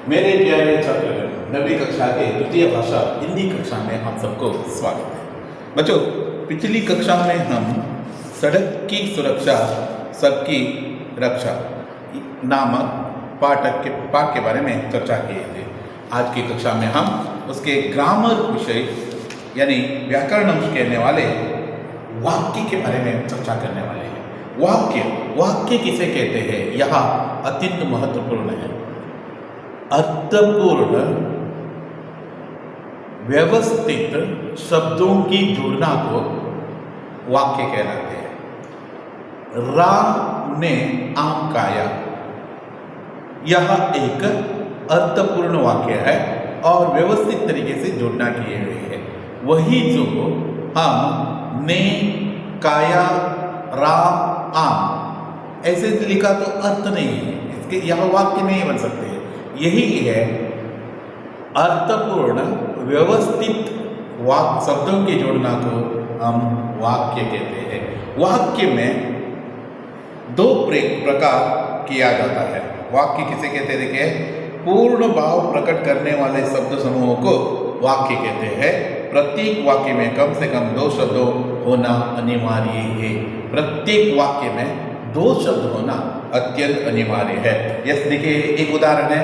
मेरे प्यारे छात्रगण, नवी कक्षा के द्वितीय भाषा हिंदी कक्षा में आप सबको स्वागत है। बच्चों, पिछली कक्षा में हम सड़क की सुरक्षा सबकी रक्षा नामक पाठ के बारे में चर्चा किए थे। आज की कक्षा में हम उसके ग्रामर विषय यानी व्याकरण अंश कहने वाले वाक्य के बारे में चर्चा करने वाले हैं। वाक्य किसे कहते हैं, यह अत्यंत महत्वपूर्ण है। अर्थपूर्ण व्यवस्थित शब्दों की जुड़ना को वाक्य कहलाते हैं। राम ने आम खाया, यह एक अर्थपूर्ण वाक्य है और व्यवस्थित तरीके से जुड़ना किए हुए है। वही जो हम ने खाया राम आम ऐसे लिखा तो अर्थ नहीं है, इसके यह वाक्य नहीं बन सकते। यही है अर्थपूर्ण व्यवस्थित शब्दों की जोड़ना को हम वाक्य कहते हैं। वाक्य में दो प्रकार किया जाता है। वाक्य किसे कहते हैं, देखिए, पूर्ण भाव प्रकट करने वाले शब्द समूहों को वाक्य कहते हैं। प्रत्येक वाक्य में कम से कम दो शब्द होना अनिवार्य है। प्रत्येक वाक्य में दो शब्द होना अत्यंत अनिवार्य है। यस, देखिए, एक उदाहरण है,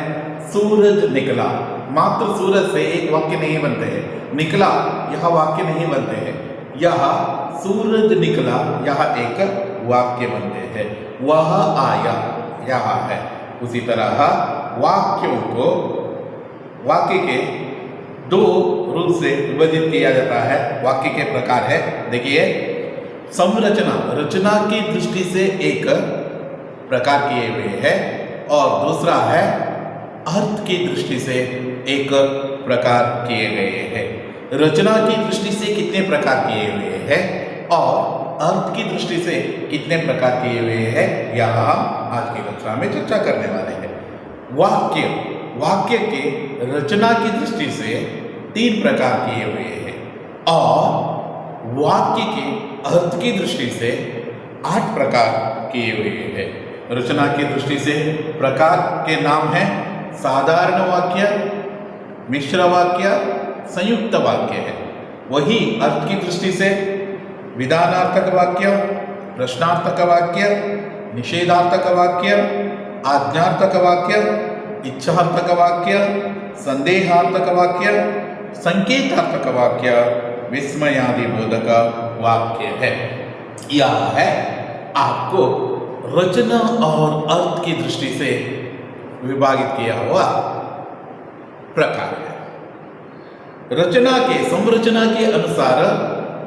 सूरज निकला। मात्र सूरज से एक वाक्य नहीं बनते हैं। निकला यह वाक्य नहीं बनते हैं। यह सूरज निकला यह एक वाक्य बनते हैं। वह आया यह है। उसी तरह वाक्य के दो रूप से विभाजित किया जाता है। वाक्य के प्रकार है, देखिए, संरचना, रचना की दृष्टि से एक प्रकार किए हुए हैं और दूसरा है अर्थ की दृष्टि से एक प्रकार किए गए हैं। रचना की दृष्टि से कितने प्रकार किए हुए हैं और अर्थ की दृष्टि से कितने प्रकार किए हुए हैं, यह हम आज की कक्षा में चर्चा करने वाले हैं। वाक्य के रचना की दृष्टि से 3 प्रकार किए हुए हैं और वाक्य के अर्थ की दृष्टि से 8 प्रकार किए हुए हैं। रचना की दृष्टि से प्रकार के नाम हैं साधारण वाक्य, मिश्र वाक्य, संयुक्त वाक्य है। वही अर्थ की दृष्टि से विधानार्थक वाक्य, प्रश्नार्थक वाक्य, निषेधार्थक वाक्य, आज्ञार्थक वाक्य, इच्छार्थक वाक्य, संदेहार्थक वाक्य, संकेतार्थक वाक्य, विस्मयादि बोधक वाक्य है। यह है आपको रचना और अर्थ की दृष्टि से विभाजित किया हुआ प्रकार है। रचना के संरचना के अनुसार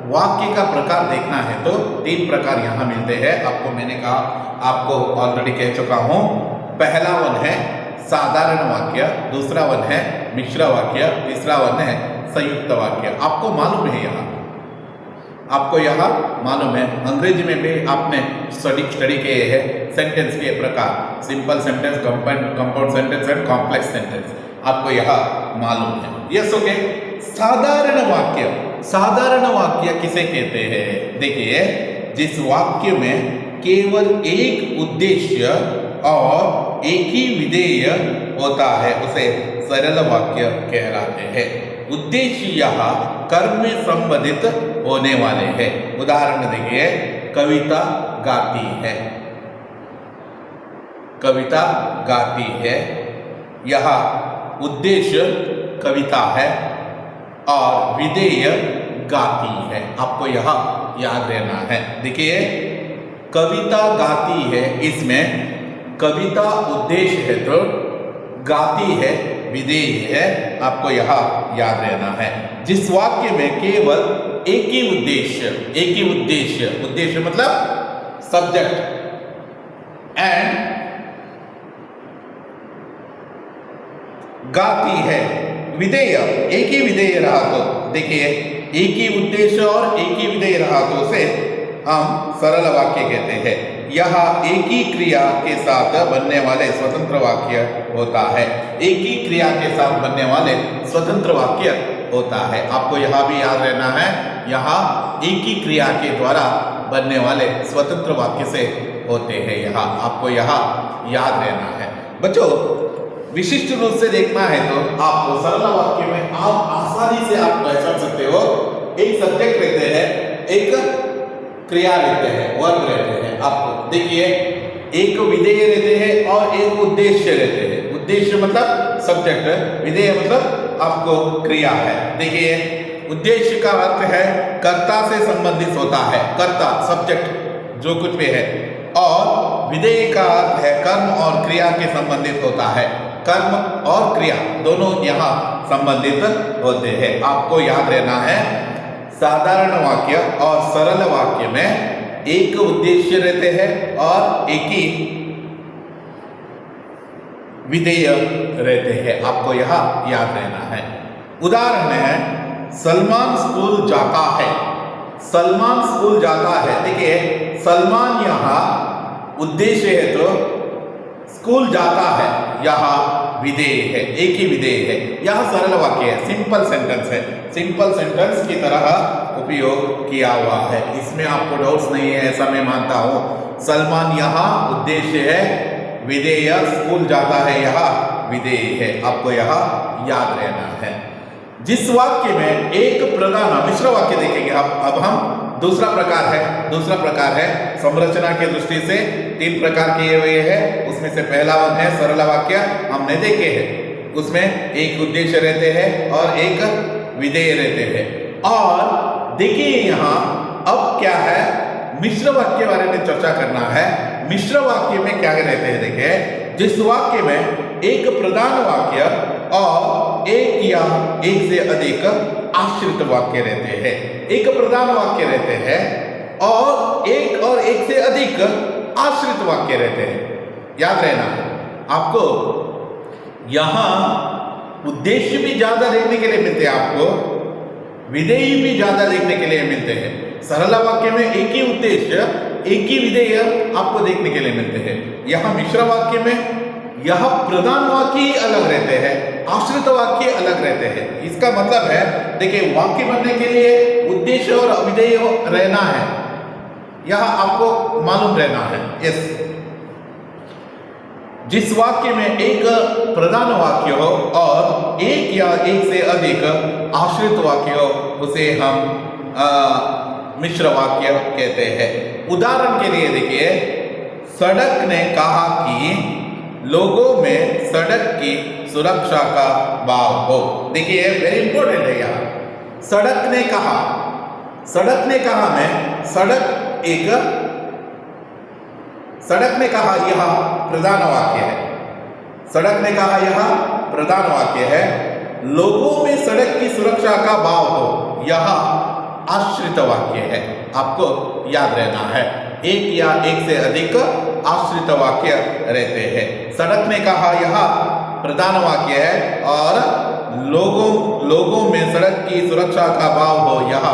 वाक्य का प्रकार देखना है तो 3 प्रकार यहां मिलते हैं। मैंने कहा, आपको ऑलरेडी कह चुका हूं। पहला वन है साधारण वाक्य, दूसरा वन है मिश्र वाक्य, तीसरा वन है संयुक्त वाक्य। आपको मालूम है, आपको यह मालूम है, अंग्रेजी में भी आपने स्टडी किए हैं सेंटेंस के प्रकार, simple sentence, compound sentence and complex sentence, आपको यह मालूम है। Yes, okay. साधारण वाक्य किसे कहते हैं, देखिए, जिस वाक्य में केवल एक उद्देश्य और एक ही विधेय होता है उसे सरल वाक्य कहलाते हैं। उद्देश्य यह कर्म में संबंधित होने वाले हैं। उदाहरण देखिए, कविता गाती है, कविता गाती है, यह उद्देश्य कविता है और विधेय गाती है। आपको यह याद रहना है। देखिए, कविता गाती है, इसमें कविता उद्देश्य है तो गाती है विधेय है। आपको यह याद रहना है। जिस वाक्य में केवल एक ही उद्देश्य मतलब सब्जेक्ट एंड गाती है विधेय, एक ही विधेय रहा तो, देखिए, एक ही उद्देश्य और एक ही विधेय रहा तो उसे हम सरल वाक्य कहते हैं। यह एक ही क्रिया के साथ बनने वाले स्वतंत्र वाक्य होता है। एक ही क्रिया के साथ बनने वाले स्वतंत्र वाक्य होता है। आपको यह भी याद रहना है, यहाँ एक ही क्रिया के द्वारा बनने वाले स्वतंत्र वाक्य से होते हैं। यहाँ आपको यहाँ याद रहना है। बच्चों, विशिष्ट रूप से देखना है तो आपको सरल वाक्य में आप आसानी से आप पहचान सकते हो। एक सब्जेक्ट रहते हैं, एक क्रिया रहते हैं, वर्ब रहते हैं। आपको देखिए एक विधेय रहते हैं और एक उद्देश्य रहते हैं। उद्देश्य मतलब सब्जेक्ट, विधेय मतलब आपको क्रिया है। देखिए उद्देश्य का अर्थ है कर्ता से संबंधित होता है, कर्ता सब्जेक्ट जो कुछ भी है, और विधेय का अर्थ है कर्म और क्रिया के संबंधित होता है। कर्म और क्रिया दोनों यहाँ संबंधित होते हैं। आपको याद रहना है साधारण वाक्य और सरल वाक्य में एक उद्देश्य रहते हैं और एक ही विधेय रहते हैं। आपको यह याद रहना है। उदाहरण है सलमान स्कूल जाता है। सलमान स्कूल जाता है। देखिए सलमान यहाँ उद्देश्य है तो स्कूल जाता है यहाँ विधेय है, एक ही विधेय है। यह सरल वाक्य है, सिंपल सेंटेंस है, सिंपल सेंटेंस की तरह उपयोग किया हुआ है। इसमें आपको डाउट्स नहीं है ऐसा मैं मानता हूँ। सलमान यहाँ उद्देश्य है, विधेय स्कूल जाता है यहाँ विधेय है। आपको यहाँ याद रहना है। जिस वाक्य में एक प्रधान मिश्र वाक्य देखेंगे अब हम दूसरा प्रकार है संरचना की दृष्टि से 3 प्रकार किए हुए हैं। उसमें से पहला वन है सरल वाक्य, हमने देखे हैं। उसमें एक उद्देश्य रहते हैं और एक विधेय रहते हैं। और देखिए यहाँ अब क्या है, मिश्र वाक्य के बारे में चर्चा करना है। मिश्र वाक्य में क्या रहते हैं, देखिए जिस वाक्य में एक प्रधान वाक्य और एक या एक से अधिक आश्रित वाक्य रहते हैं। एक प्रधान वाक्य रहते हैं और एक से अधिक आश्रित वाक्य रहते हैं। याद रहना आपको, यहां उद्देश्य भी ज्यादा देखने के लिए मिलते हैं, आपको विधेय भी ज्यादा देखने के लिए मिलते हैं। सरल वाक्य में एक ही उद्देश्य एक ही विधेय आपको देखने के लिए मिलते हैं। यहाँ मिश्र वाक्य में यह प्रधान वाक्य ही अलग रहते हैं, आश्रित वाक्य अलग रहते हैं। इसका मतलब है देखिए वाक्य बनने के लिए उद्देश्य और विधेय रहना है, यह आपको मालूम रहना है। यस, जिस वाक्य में एक प्रधान वाक्य हो और एक या एक से अधिक आश्रित वाक्य हो उसे हम मिश्र वाक्य कहते हैं। उदाहरण के लिए देखिए सड़क ने कहा कि लोगों में सड़क की सुरक्षा का भाव हो। देखिए वेरी इंपॉर्टेंट है यहाँ। सड़क ने कहा मैं सड़क ने कहा यह प्रधान वाक्य है। सड़क ने कहा यह प्रधान वाक्य है। लोगों में सड़क की सुरक्षा का भाव हो, यह आश्रित वाक्य है। आपको याद रहना है, एक या एक से अधिक आश्रित वाक्य रहते हैं। सड़क ने कहा यह प्रधान वाक्य है और लोगों में सड़क की सुरक्षा का भाव हो, यह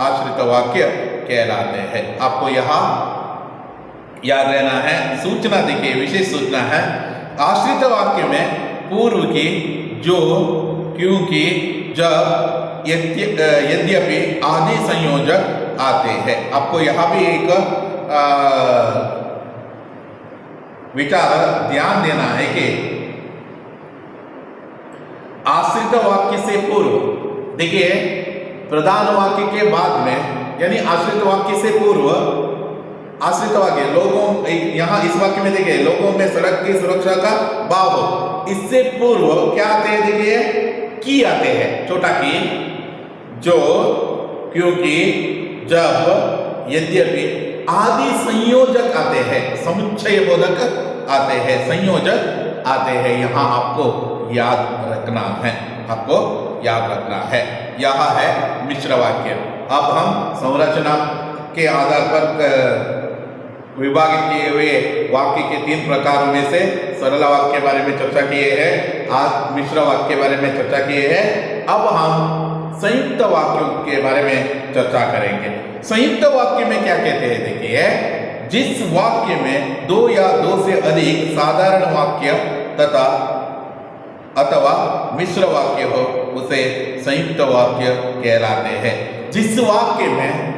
आश्रित वाक्य कहलाते हैं। आपको यहाँ याद रहना है। सूचना देखिए, विशेष सूचना है आश्रित वाक्य में पूर्व की, जो, क्योंकि, जब, यद्यपि आदि संयोजक आते हैं। आपको यहाँ भी एक विचार ध्यान देना है कि आश्रित वाक्य से पूर्व, देखिए प्रधान वाक्य के बाद में, यानी आश्रित वाक्य से पूर्व आश्रित वाक्य लोगों, यहाँ इस वाक्य में देखिए लोगों में सड़क की सुरक्षा का भाव हो, इससे पूर्व क्या आते हैं, देखिए की आते हैं, छोटा की, जो, क्योंकि, जब, यद्यपि आदि संयोजक आते हैं, समुच्चय बोधक आते हैं, संयोजक आते हैं। यहाँ आपको याद रखना है, आपको याद रखना है। यह है मिश्र वाक्य। अब हम संरचना के आधार पर विभाजित किए हुए वाक्य के 3 प्रकारों में से सरल वाक्य के बारे में चर्चा किए हैं, आज मिश्र वाक्य के बारे में चर्चा किए हैं। अब हम संयुक्त वाक्यों के बारे में चर्चा करेंगे। संयुक्त वाक्य में क्या कहते हैं, देखिए जिस वाक्य में 2 या 2 से अधिक साधारण वाक्य तथा अथवा मिश्र वाक्य हो उसे संयुक्त वाक्य कहलाते हैं। जिस वाक्य में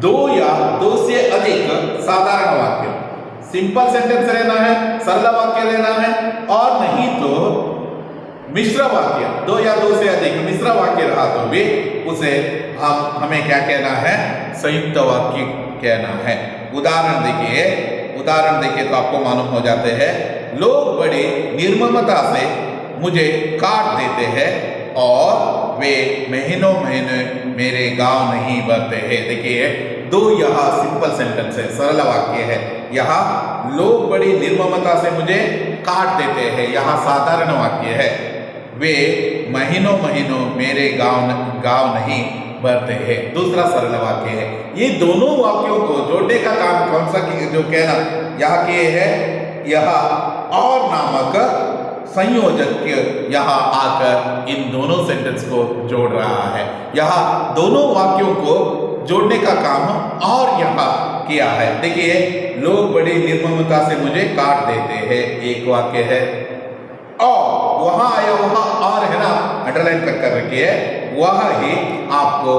2 या 2 से अधिक साधारण वाक्य, सिंपल सेंटेंस रहना है, सरल वाक्य रहना है, और नहीं तो मिश्र वाक्य, दो या दो से अधिक मिश्र वाक्य रहा तो भी उसे हमें क्या कहना है, संयुक्त वाक्य कहना है। उदाहरण देखिए तो आपको मालूम हो जाते हैं, लोग बड़ी निर्ममता से मुझे काट देते हैं और वे महीनों महीने मेरे गांव नहीं भरते हैं। देखिए दो यहाँ सिंपल सेंटेंस है, सरल वाक्य है। यहाँ लोग बड़ी निर्ममता से मुझे काट देते हैं, यहाँ साधारण वाक्य है। वे महीनों महीनों मेरे गांव नहीं भरते हैं, दूसरा सरल वाक्य है। ये दोनों वाक्यों को जोड़ने का काम कौन सा जो कहना यहाँ किए है, यहाँ और नामक संयोजक यहाँ आकर इन दोनों सेंटेंस को जोड़ रहा है। यहाँ दोनों वाक्यों को जोड़ने का काम और यहाँ किया है। देखिए लोग बड़ी निर्ममता से मुझे काट देते हैं, एक वाक्य है। और वहां आया, वहां और है ना, अंडरलाइन कर रखिए, वह ही आपको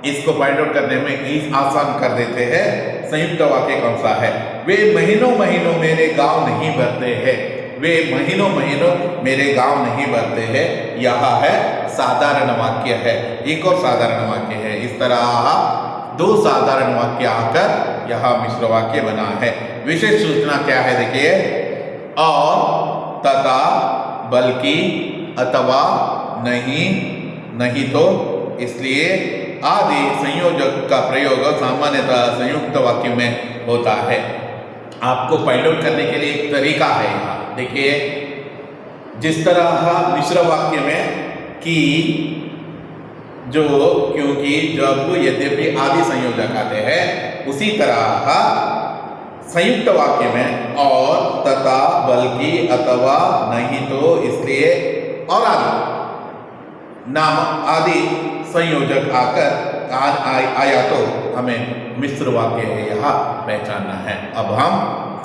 इसको फाइंड आउट करने में आसान कर देते हैं। संयुक्त वाक्य कौन सा है, वे महीनों महीनों मेरे गांव नहीं भरते हैं, वे महीनों महीनों मेरे गांव नहीं भरते हैं, यह है साधारण वाक्य है। एक और साधारण वाक्य है। इस तरह दो साधारण वाक्य आकर यह मिश्र वाक्य बना है। विशेष सूचना क्या है, देखिए और, तथा, बल्कि, अथवा, नहीं, नहीं तो, इसलिए आदि संयोजक का प्रयोग सामान्यतः संयुक्त वाक्य में होता है। आपको फाइंड आउट करने के लिए एक तरीका है यहाँ। देखिए जिस तरह मिश्र वाक्य में कि जो, क्योंकि, जब, यद्यपि आदि संयोजक आते हैं, उसी तरह संयुक्त वाक्य में और, तथा, बल्कि, अथवा, नहीं तो, इसलिए और आदि नाम आदि संयोजक आकर आया तो हमें मिश्र वाक्य है यहाँ पहचानना है। अब हम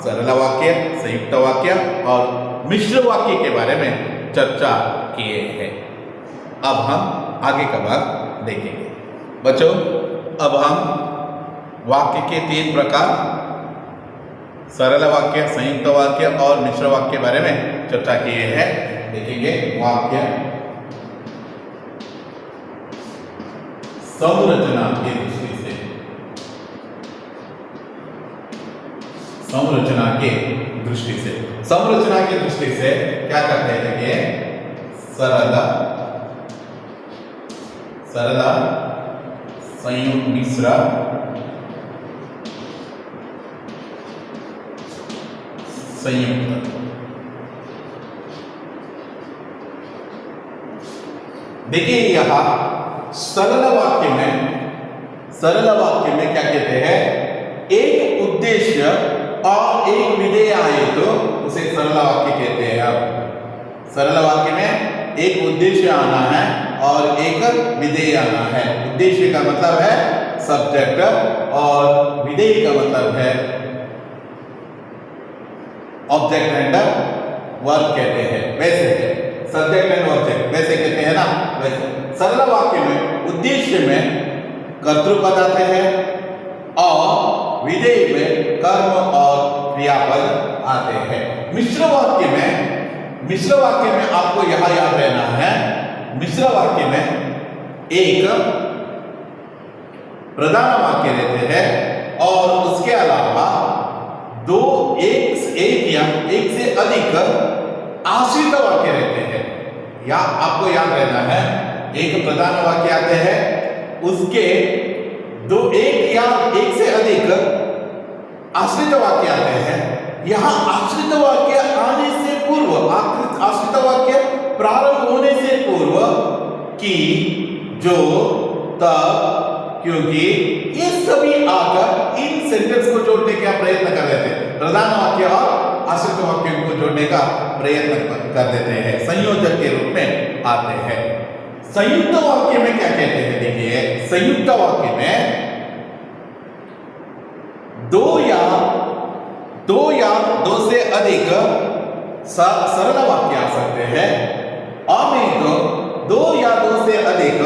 सरल वाक्य, संयुक्त वाक्य और मिश्र वाक्य के बारे में चर्चा किए हैं। अब हम आगे का भाग देखेंगे। बच्चों अब हम वाक्य के 3 प्रकार, सरल वाक्य, संयुक्त वाक्य और मिश्र वाक्य के बारे में चर्चा किए हैं। देखेंगे वाक्य संरचना की दृष्टि से, संरचना की दृष्टि से, संरचना की दृष्टि से क्या करते हैं, देखिए सरल, सरल, संयुक्त, मिश्र, संयुक्त। देखिए यहां सरल वाक्य में क्या कहते हैं, एक उद्देश्य और एक विधेय आए तो उसे सरल वाक्य कहते हैं। अब सरल वाक्य में एक उद्देश्य आना है और एक विधेय आना है। उद्देश्य का मतलब है सब्जेक्ट और विधेय का मतलब है ऑब्जेक्ट एंड वर्ब कहते हैं। वैसे सब्जेक्ट एंड ऑब्जेक्ट वैसे कहते हैं ना, वैसे सरल वाक्य में उद्देश्य में कर्तृपद आते हैं और विधेय में कर्म और क्रियापद आते हैं। मिश्र वाक्य में आपको यह याद रहना है, मिश्र वाक्य में एक प्रधान वाक्य रहते हैं और उसके अलावा दो, एक या एक से अधिक आश्रित वाक्य रहते हैं। या आपको याद रहना है, एक प्रधान वाक्य आते हैं, उसके दो, एक या एक से अधिक आश्रित वाक्य आते हैं। यहां आश्रित वाक्य आने से पूर्व, आश्रित वाक्य प्रारंभ होने से पूर्व कि, जो, तब, क्योंकि ये सभी आकर इन सेंटेंस को जोड़ने का प्रयत्न कर रहे थे। प्रधान वाक्य और आश्रित वाक्यों को जोड़ने का प्रयत्न कर देते हैं, संयोजक के रूप में आते हैं। संयुक्त वाक्य में क्या कहते हैं, देखिए संयुक्त वाक्य में दो या दो से अधिक सरल वाक्य आ सकते हैं और नहीं तो दो या दो से अधिक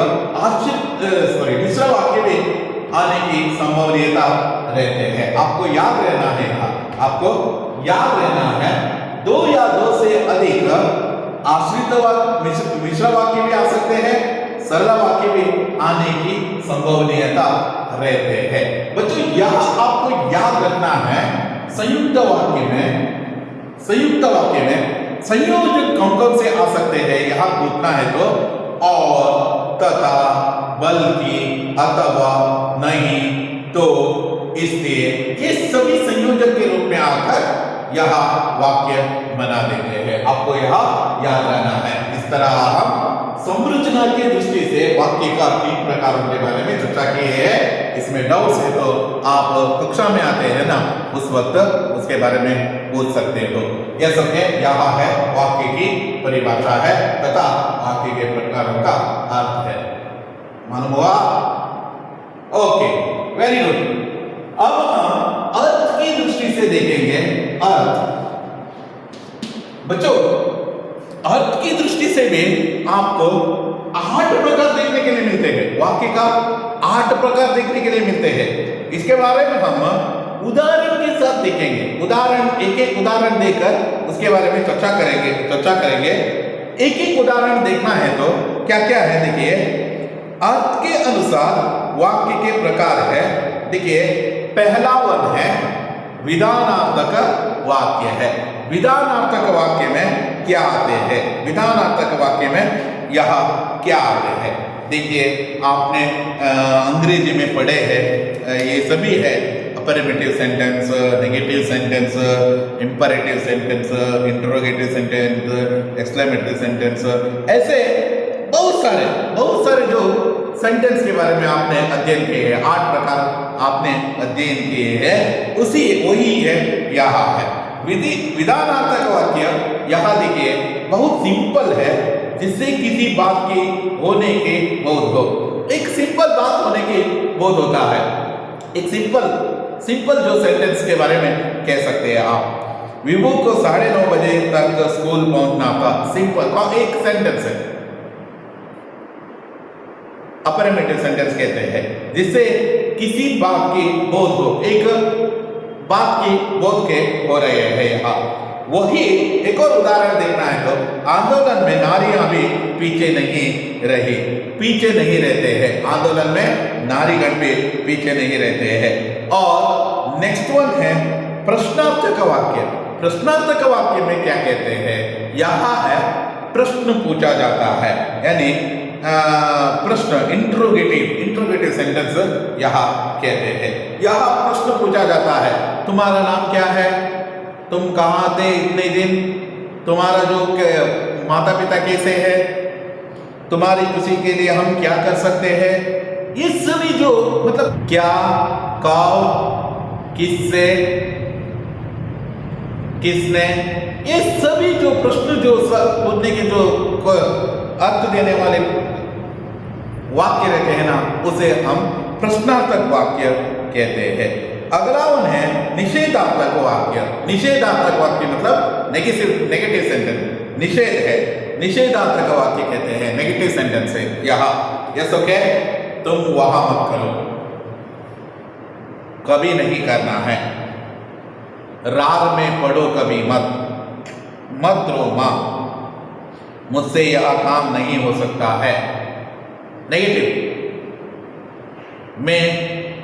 मिश्र वाक्य में आने की संभावनीयता रहते हैं। आपको याद रहना है, आपको याद रहना है, दो या दो से अधिक आश्रित वाक्य मिश्र वाक्य भी आ सकते हैं, सरल वाक्य भी आने की संभावनीयता रहते हैं। बच्चों यह आपको याद रखना है, संयुक्त वाक्य में संयोजक कौन कौन से आ सकते हैं यहां पूछना है तो और, तथा, बल्कि, अथवा, नहीं, तो, इसलिए ये सभी संयोजक के रूप में आकर यह वाक्य बना देते हैं। आपको यह याद रहना है। इस तरह हम संरचना की दृष्टि से वाक्य का 3 प्रकारों के बारे में चर्चा की है। इसमें डाउट्स है तो आप कक्षा में आते हैं ना, उस वक्त उसके बारे में पूछ सकते हो। यह सब यहाँ है वाक्य की परिभाषा है तथा वाक्य के प्रकारों का अर्थ है। मालूम हुआ? Okay, very good. अब हम अर्थ की दृष्टि से देखेंगे। अर्थ बच्चों, अर्थ की दृष्टि से भी आपको 8 प्रकार देखने के लिए मिलते हैं। वाक्य का 8 प्रकार देखने के लिए मिलते हैं। इसके बारे में हम उदाहरण के साथ देखेंगे। उदाहरण, एक एक उदाहरण देकर उसके बारे में चर्चा करेंगे। एक एक उदाहरण देखना है तो क्या क्या है देखिए। अर्थ के अनुसार वाक्य के प्रकार है। देखिए, पहला वन है विधानार्थक वाक्य है। विधानार्थक वाक्य में क्या आते हैं? विधानार्थक वाक्य में यह क्या आते हैं? देखिए, आपने अंग्रेजी में पढ़े हैं, ये सभी है। Affirmative sentence, negative sentence, imperative sentence, interrogative sentence, exclamatory sentence, ऐसे बहुत सारे जो सेंटेंस के बारे में आपने अध्ययन किए हैं, 8 प्रकार आपने अध्ययन किए हैं, वही है यहाँ है। विधानार्थक वाक्य यहाँ देखिए बहुत सिंपल है, जिससे किसी बात की होने के बोध हो। एक सिंपल बात होने की बोध होता है। एक सिंपल जो सेंटेंस के बारे में कह सकते हैं आप। विभू को 9:30 बजे तक स्कूल पहुंचना था। सिंपल एक सेंटेंस है, अफर्मेटिव सेंटेंस कहते हैं, जिससे किसी बात की बोध हो, एक बात की बोध के हो रहे हैं यहाँ। वही एक और उदाहरण देखना है तो आंदोलन में नारियां भी पीछे नहीं रहते हैं। आंदोलन में नारीगण भी पीछे नहीं रहते हैं। और नेक्स्ट वन है प्रश्नार्थक वाक्य। प्रश्नार्थक वाक्य में क्या कहते हैं? यहाँ है प्रश्न पूछा जाता है, यानी प्रश्न, इंट्रोगेटिव सेंटेंस यहाँ कहते हैं। यहाँ प्रश्न पूछा जाता है, तुम्हारा नाम क्या है? तुम कहाँ थे इतने दिन? तुम्हारा जो माता पिता कैसे है? तुम्हारी खुशी के लिए हम क्या कर सकते हैं? ये सभी जो मतलब क्या, कब, किससे, किसने, ये सभी जो प्रश्न जो पूछने के जो अर्थ देने वाले वाक्य रहते हैं ना, उसे हम प्रश्नार्थक वाक्य कहते हैं। अगला वन है निषेधार्थक वाक्य। निषेधार्थक वाक्य मतलब नेगेटिव सेंटेंस, निषेध है, निषेधार्थक वाक्य कहते हैं। नेगेटिव सेंटेंस है यहाँ, यस ओके, तुम वहां मत करो, कभी नहीं करना है, रार में पढ़ो कभी मत रो मां, मुझसे यह काम नहीं हो सकता है। नेगेटिव, मैं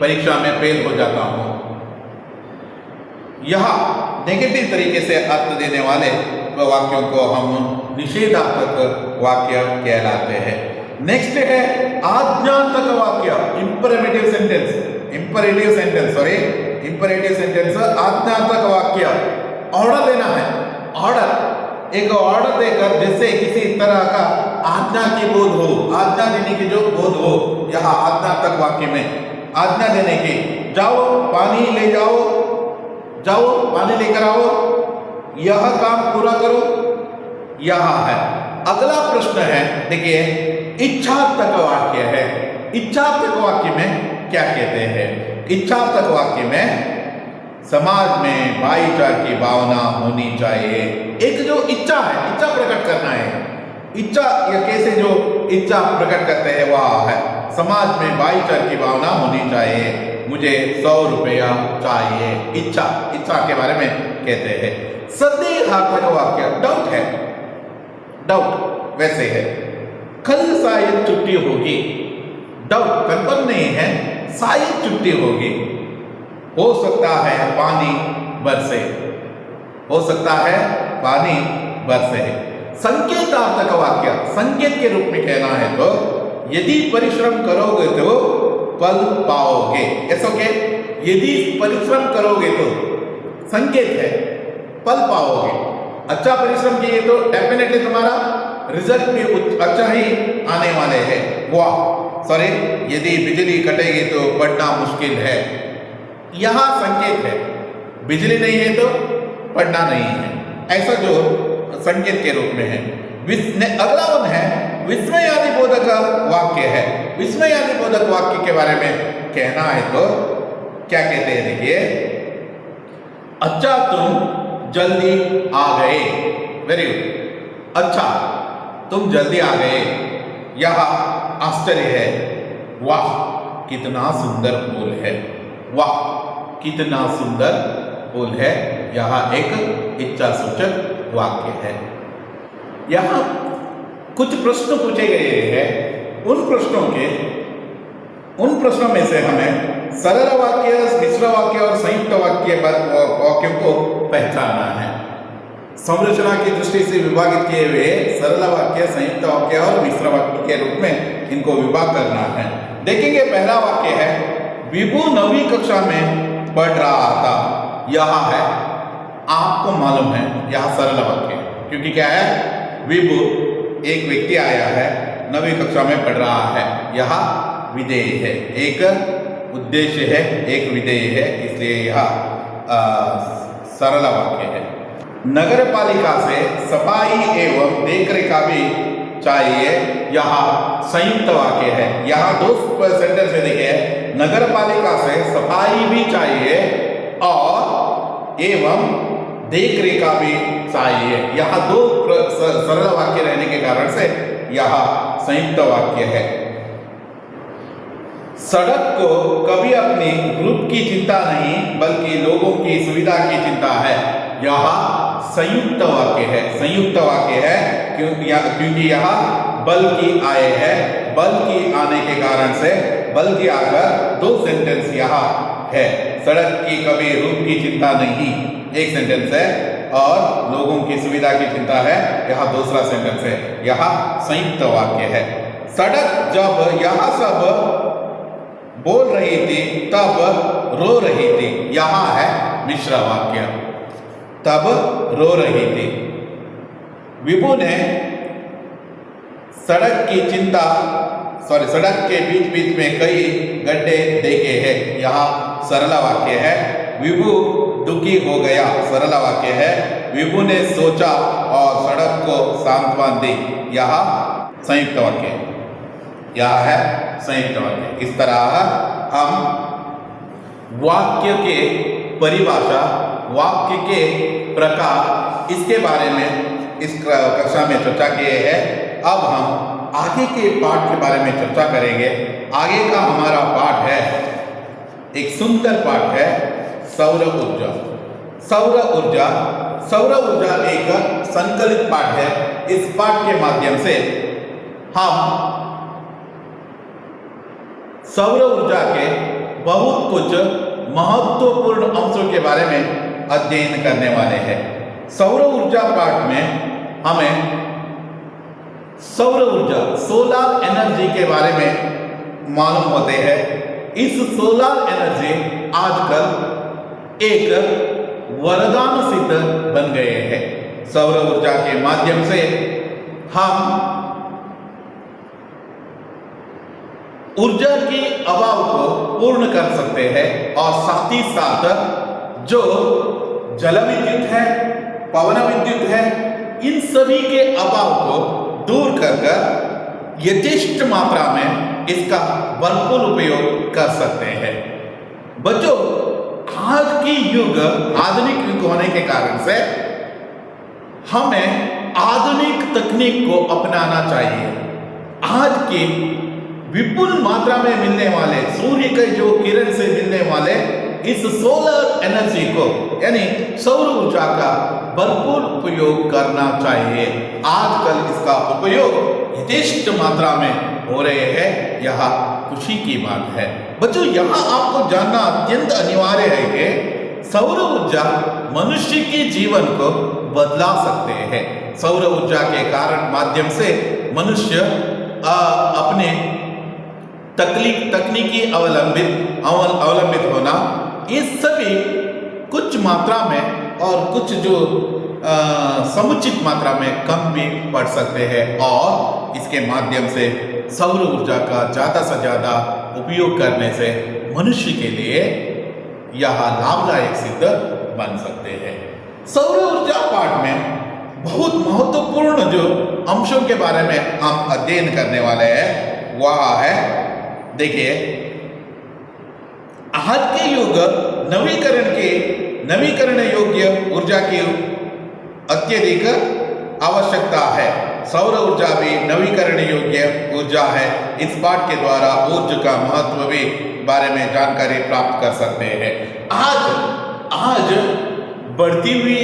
परीक्षा में फेल हो जाता हूं। यह नेगेटिव तरीके से अर्थ देने वाले वाक्यों को हम निषेधार्थक वाक्य कहलाते हैं। नेक्स्ट है आज्ञार्थक वाक्य, इंपरेटिव सेंटेंस, आज्ञार्थक वाक्य। ऑर्डर देना है, एक ऑर्डर देकर जिससे किसी तरह का आज्ञा की बोध हो, आज्ञा देने की जो बोध हो, यहाँ आज्ञार्थक वाक्य में आज्ञा देने की, जाओ पानी ले जाओ पानी लेकर आओ, यह काम पूरा करो, यह है। अगला प्रश्न है, देखिए इच्छार्थक वाक्य है। इच्छार्थक वाक्य में क्या कहते हैं? इच्छार्थक वाक्य में समाज में भाईचारे की भावना होनी चाहिए। एक जो इच्छा है, इच्छा प्रकट करना है, इच्छा या कैसे जो इच्छा प्रकट करते हैं वह है समाज में भाईचारे की भावना होनी चाहिए, मुझे 100 रुपया चाहिए। इच्छा के बारे में कहते हैं। संदेहार्थक वाक्य, डाउट है, डाउट वैसे है। कल शायद छुट्टी होगी, डाउट कंफर्म नहीं है, शायद छुट्टी होगी। हो सकता है पानी बरसे, हो सकता है पानी बरसे। संकेतार्थक वाक्य, संकेत के रूप में कहना है तो यदि परिश्रम करोगे तो फल पाओगे। यस ओके, यदि परिश्रम करोगे तो संकेत है, फल पाओगे। अच्छा परिश्रम किए तो डेफिनेटली तुम्हारा रिजल्ट भी अच्छा ही आने वाले हैं। वाह सॉरी, यदि बिजली कटेगी तो पढ़ना मुश्किल है, यहां संकेत है। बिजली नहीं है तो पढ़ना नहीं है, ऐसा जो संकेत के रूप में है। अगला वन है विस्मयादिबोधक वाक्य है। विस्मयादिबोधक वाक्य के बारे में कहना है तो क्या कहते हैं, देखिए, अच्छा तुम जल्दी आ गए। वेरी गुड, अच्छा तुम जल्दी आ गए। यह आश्चर्य है, वाह कितना सुंदर फूल है, वाह कितना सुंदर फूल है। यह एक इच्छा सूचक वाक्य है। यहां कुछ प्रश्न पूछे गए हैं, उन प्रश्नों में से हमें सरल वाक्य, मिश्र वाक्य और संयुक्त वाक्यों को पहचानना है। संरचना की दृष्टि से विभाजित किए हुए सरल वाक्य, संयुक्त वाक्य और मिश्र वाक्य के रूप में इनको विभाग करना है। देखेंगे पहला वाक्य है, विभु 9वीं कक्षा में पढ़ रहा था। यह है, आपको मालूम है यह सरल वाक्य है, क्योंकि क्या है, विभु एक व्यक्ति आया है, 9वीं कक्षा में पढ़ रहा है। यह विधेय है, एक उद्देश्य है, एक विधेय है, इसलिए यह सरल वाक्य है। नगर पालिका से सफाई एवं देखरेखा भी चाहिए, यह संयुक्त वाक्य है। यहाँ दो सेंटेंस में देखिए, नगर पालिका से सफाई भी चाहिए और एवं देख रेखा भी चाहिए। यहाँ दो सरल वाक्य रहने के कारण से यह संयुक्त वाक्य है। सड़क को कभी अपनी ग्रुप की चिंता नहीं बल्कि लोगों की सुविधा की चिंता है। यह संयुक्त वाक्य है, संयुक्त वाक्य है क्योंकि यह बल्कि आए है, बल्कि आने के कारण से बल्कि आकर दो सेंटेंस यहाँ है। सड़क की कभी रूप की चिंता नहीं, एक सेंटेंस है, और लोगों की सुविधा की चिंता है, यह दूसरा सेंटेंस है। यह संयुक्त वाक्य है। सड़क जब यह सब बोल रही थी तब रो रही थी। यहां है मिश्र वाक्य, तब रो रही थी। विभु ने सड़क के बीच बीच में कई गड्ढे देखे हैं। यहाँ सरल वाक्य है। विभु दुखी हो गया, सरल वाक्य है। विभु ने सोचा और सड़क को सांत्वना दी। यह संयुक्त वाक्य, यह है संयुक्त वाक्य। इस तरह हम वाक्य के परिभाषा, वाक्य के प्रकार, इसके बारे में इस कक्षा में चर्चा किए हैं। अब हम आगे के पाठ के बारे में चर्चा करेंगे। आगे का हमारा पाठ है, एक सुंदर पाठ है, सौर ऊर्जा। सौर ऊर्जा, सौर ऊर्जा एक संकलित पाठ है। इस पाठ के माध्यम से हम सौर ऊर्जा के बहुत कुछ महत्वपूर्ण अंशों के बारे में अध्ययन करने वाले हैं। सौर ऊर्जा पाठ में हमें सौर ऊर्जा, सोलर एनर्जी के बारे में मालूम होते हैं। इस सोलर एनर्जी आजकल एक वरदान सिद्ध बन गए हैं। सौर ऊर्जा के माध्यम से हम ऊर्जा के अभाव को पूर्ण कर सकते हैं और साथ ही साथ जो जल विद्युत है, पवन विद्युत है, इन सभी के अभाव को दूर कर यथेष्ट मात्रा में इसका भरपूर उपयोग कर सकते हैं। बच्चों, आज की युग आधुनिक युग होने के कारण से हमें आधुनिक तकनीक को अपनाना चाहिए। आज की विपुल मात्रा में मिलने वाले सूर्य के जो किरण से मिलने वाले इस सोलर एनर्जी को यानी सौर ऊर्जा का भरपूर उपयोग करना चाहिए। आजकल इसका उपयोग यथेष्ट मात्रा में हो रहे हैं, यह खुशी की बात है। बच्चों, यहाँ आपको जानना अत्यंत अनिवार्य है कि सौर ऊर्जा मनुष्य के जीवन को बदला सकते हैं। सौर ऊर्जा के कारण माध्यम से मनुष्य अपने तकनीकी अवलंबित होना, ये सभी कुछ मात्रा में और कुछ जो समुचित मात्रा में कम भी पड़ सकते हैं, और इसके माध्यम से सौर ऊर्जा का ज़्यादा से ज़्यादा उपयोग करने से मनुष्य के लिए यह लाभदायक सिद्ध बन सकते हैं। सौर ऊर्जा पाठ में बहुत महत्वपूर्ण जो अंशों के बारे में हम अध्ययन करने वाले हैं वह है, देखिए, आज के युग नवीकरण योग्य ऊर्जा की अत्यधिक आवश्यकता है। सौर ऊर्जा भी नवीकरण योग्य ऊर्जा है। इस पाठ के द्वारा ऊर्जा का महत्व भी बारे में जानकारी प्राप्त कर सकते हैं। आज बढ़ती हुई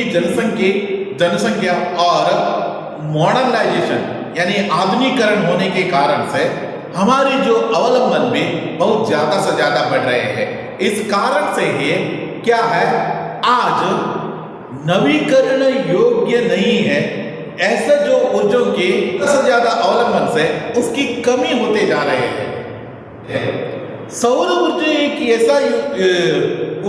जनसंख्या और मॉडर्नाइजेशन यानी आधुनिकीकरण होने के कारण से हमारी जो अवलंबन भी बहुत ज्यादा से ज्यादा बढ़ रहे हैं। इस कारण से ही क्या है, आज नवीकरण योग्य नहीं है। ऐसा जो ऊर्जा के सबसे ज्यादा अवलंबन से उसकी कमी होते जा रहे हैं। सौर ऊर्जा एक ऐसा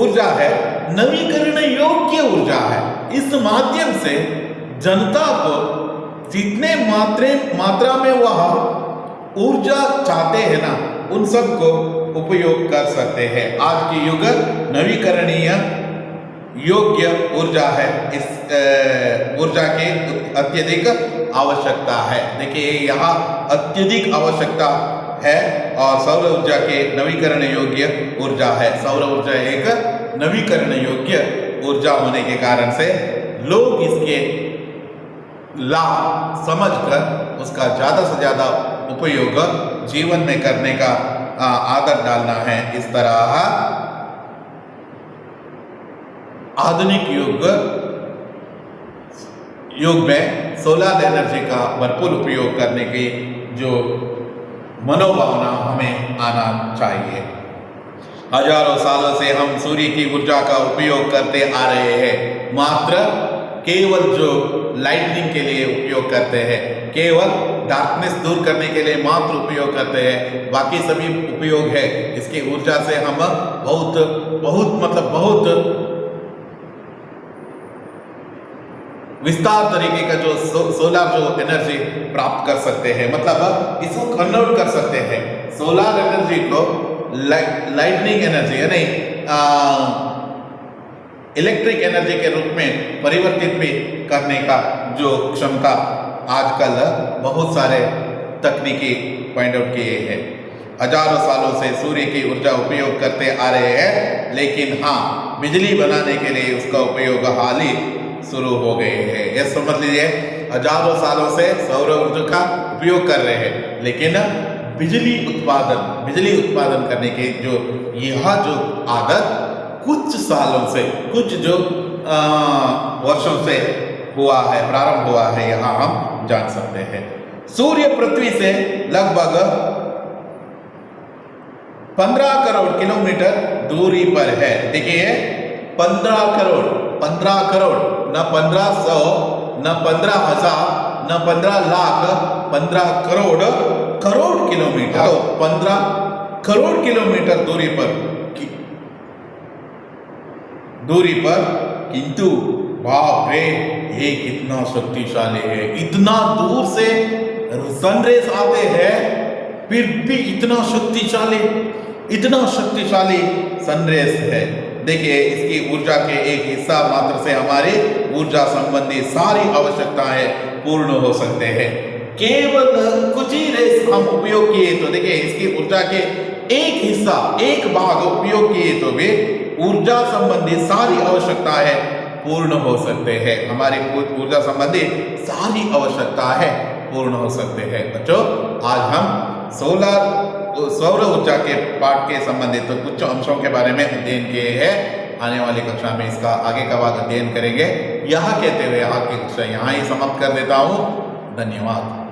ऊर्जा है, नवीकरण योग्य ऊर्जा है। इस माध्यम से जनता को जितने मात्रा में वह ऊर्जा चाहते हैं ना, उन सब को उपयोग कर सकते हैं। आज की युग नवीकरणीय योग्य ऊर्जा है। इस ऊर्जा की अत्यधिक आवश्यकता है। देखिए, यहाँ अत्यधिक आवश्यकता है और सौर ऊर्जा के नवीकरण योग्य ऊर्जा है। सौर ऊर्जा एक नवीकरण योग्य ऊर्जा होने के कारण से लोग इसके लाभ समझकर उसका ज़्यादा से ज़्यादा उपयोग जीवन में करने का आदत डालना है। इस तरह आधुनिक युग में सोलर एनर्जी का भरपूर उपयोग करने की जो मनोभावना हमें आना चाहिए। हजारों सालों से हम सूर्य की ऊर्जा का उपयोग करते आ रहे हैं। मात्र केवल जो लाइटनिंग के लिए उपयोग करते हैं, केवल डार्कनेस दूर करने के लिए मात्र उपयोग करते हैं। बाकी सभी उपयोग है इसकी ऊर्जा से हम बहुत विस्तार तरीके का जो सोलर जो एनर्जी प्राप्त कर सकते हैं, मतलब इसको कन्वर्ट कर सकते हैं। सोलर एनर्जी को लाइटनिंग एनर्जी यानी इलेक्ट्रिक एनर्जी के रूप में परिवर्तित भी करने का जो क्षमता आजकल बहुत सारे तकनीकी पॉइंट आउट किए हैं। हजारों सालों से सूर्य की ऊर्जा उपयोग करते आ रहे हैं, लेकिन हाँ, बिजली बनाने के लिए उसका उपयोग हाल ही शुरू हो गए हैं। यह समझ लीजिए, हजारों सालों से सौर ऊर्जा का उपयोग कर रहे हैं, लेकिन बिजली उत्पादन करने के यह जो आदत कुछ सालों से, कुछ जो वर्षों से प्रारंभ हुआ है, यहाँ हम जान सकते हैं। सूर्य पृथ्वी से लगभग 15 करोड़ किलोमीटर दूरी पर है। देखिए, 15 करोड़, न 1500, न 15,000, न 15 लाख, 15 करोड़ किलोमीटर। तो 15 करोड़ किलोमीटर दूरी पर किंतु बाप रे, ये कितना शक्तिशाली है। इतना दूर से सनरेज आते हैं, फिर भी इतना शक्तिशाली सनरेज है। देखिए, इसकी ऊर्जा के एक हिस्सा मात्र से हमारी ऊर्जा संबंधी सारी आवश्यकताएं पूर्ण हो सकते हैं। केवल कुछ ही रेस हम उपयोग किए तो देखिए, इसकी ऊर्जा के एक हिस्सा, एक भाग उपयोग किए तो भी ऊर्जा संबंधी सारी आवश्यकताएं पूर्ण हो सकते हैं। हमारी ऊर्जा संबंधी सारी आवश्यकताएं पूर्ण हो सकते हैं। बच्चों, आज हम सोलर सौर ऊर्जा के पाठ के संबंधित तो कुछ अंशों के बारे में अध्ययन किए हैं। आने वाली कक्षा में इसका आगे का भाग अध्ययन करेंगे। यह कहते हुए आज की कक्षा यहाँ ही समाप्त कर देता हूँ। धन्यवाद।